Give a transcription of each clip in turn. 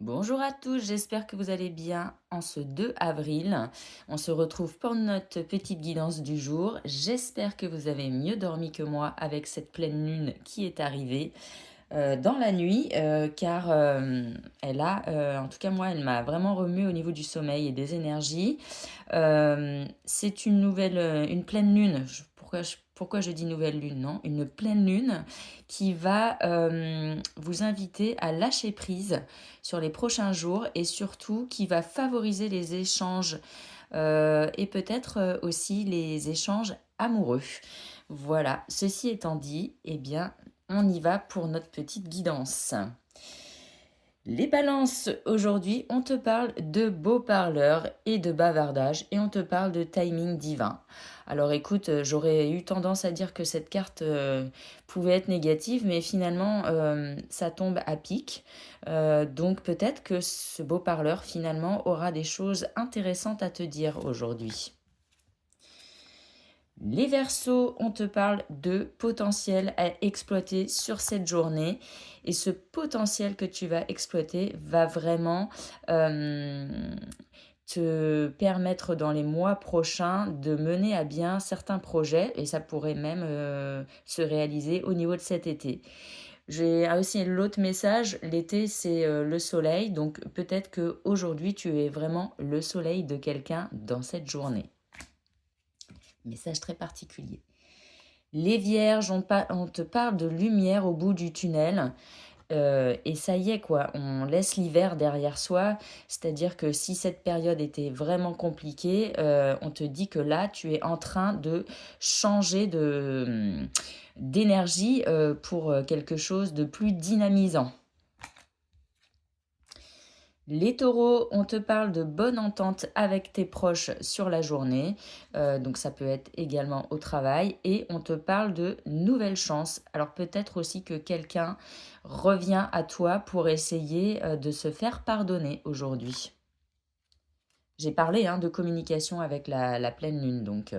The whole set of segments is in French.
Bonjour à tous, j'espère que vous allez bien en ce 2 avril. On se retrouve pour notre petite guidance du jour. J'espère que vous avez mieux dormi que moi avec cette pleine lune qui est arrivée dans la nuit, car en tout cas moi, elle m'a vraiment remué au niveau du sommeil et des énergies. C'est une pleine lune. Pourquoi je dis nouvelle lune, non? Une pleine lune qui va vous inviter à lâcher prise sur les prochains jours et surtout qui va favoriser les échanges et peut-être aussi les échanges amoureux. Voilà, ceci étant dit, eh bien, on y va pour notre petite guidance. Les balances, aujourd'hui, on te parle de beaux parleurs et de bavardage et on te parle de timing divin. Alors écoute, j'aurais eu tendance à dire que cette carte pouvait être négative, mais finalement, ça tombe à pic. Donc peut-être que ce beau parleur, finalement, aura des choses intéressantes à te dire aujourd'hui. Les Verseaux, on te parle de potentiel à exploiter sur cette journée. Et ce potentiel que tu vas exploiter va vraiment te permettre dans les mois prochains de mener à bien certains projets. Et ça pourrait même se réaliser au niveau de cet été. J'ai aussi l'autre message, l'été c'est le soleil, donc peut-être qu'aujourd'hui tu es vraiment le soleil de quelqu'un dans cette journée. Message très particulier. Les vierges, on te parle de lumière au bout du tunnel. Et ça y est, quoi, on laisse l'hiver derrière soi. C'est-à-dire que si cette période était vraiment compliquée, on te dit que là, tu es en train de changer d'énergie pour quelque chose de plus dynamisant. Les taureaux, on te parle de bonne entente avec tes proches sur la journée, donc ça peut être également au travail, et on te parle de nouvelles chances. Alors peut-être aussi que quelqu'un revient à toi pour essayer de se faire pardonner aujourd'hui. J'ai parlé de communication avec la pleine lune, donc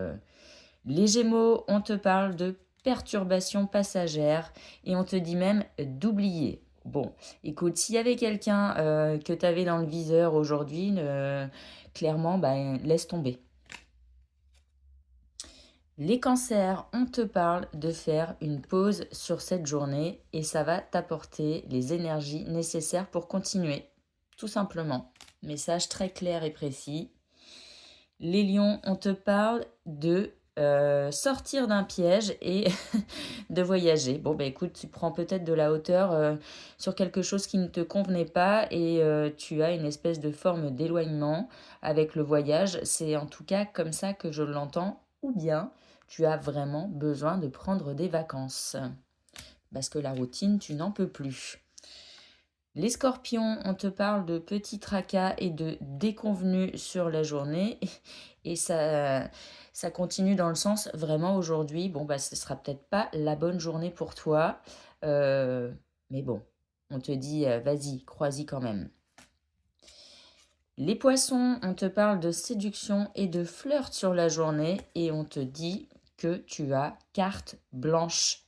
les gémeaux, on te parle de perturbations passagères et on te dit même d'oublier. Bon, écoute, s'il y avait quelqu'un que tu avais dans le viseur aujourd'hui, clairement, ben, laisse tomber. Les cancers, on te parle de faire une pause sur cette journée et ça va t'apporter les énergies nécessaires pour continuer, tout simplement. Message très clair et précis. Les lions, on te parle de sortir d'un piège et de voyager. Bon, bah écoute, tu prends peut-être de la hauteur sur quelque chose qui ne te convenait pas et tu as une espèce de forme d'éloignement avec le voyage. C'est en tout cas comme ça que je l'entends. Ou bien tu as vraiment besoin de prendre des vacances. Parce que la routine, tu n'en peux plus. Les scorpions, on te parle de petits tracas et de déconvenus sur la journée. Et ça continue dans le sens, vraiment aujourd'hui, bon, bah, ce sera peut-être pas la bonne journée pour toi. Mais bon, on te dit, vas-y, crois-y quand même. Les poissons, on te parle de séduction et de flirt sur la journée. Et on te dit que tu as carte blanche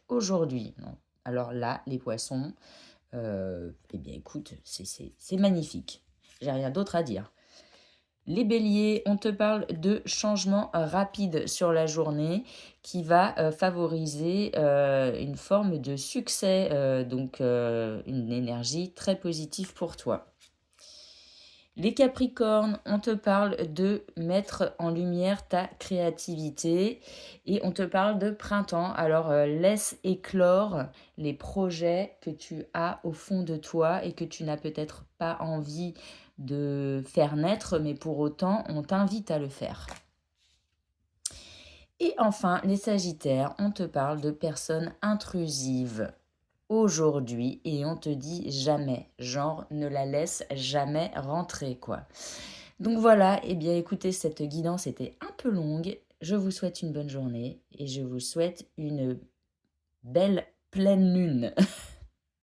aujourd'hui. Non. Alors là, les poissons, eh bien écoute, c'est magnifique. J'ai rien d'autre à dire. Les béliers, on te parle de changement rapide sur la journée qui va favoriser une forme de succès, donc une énergie très positive pour toi. Les Capricornes, on te parle de mettre en lumière ta créativité et on te parle de printemps. Alors laisse éclore les projets que tu as au fond de toi et que tu n'as peut-être pas envie de faire naître, mais pour autant, on t'invite à le faire. Et enfin, les Sagittaires, on te parle de personnes intrusives aujourd'hui et on te dit jamais, genre ne la laisse jamais rentrer quoi. Donc voilà, et bien écoutez, cette guidance était un peu longue. Je vous souhaite une bonne journée et je vous souhaite une belle pleine lune.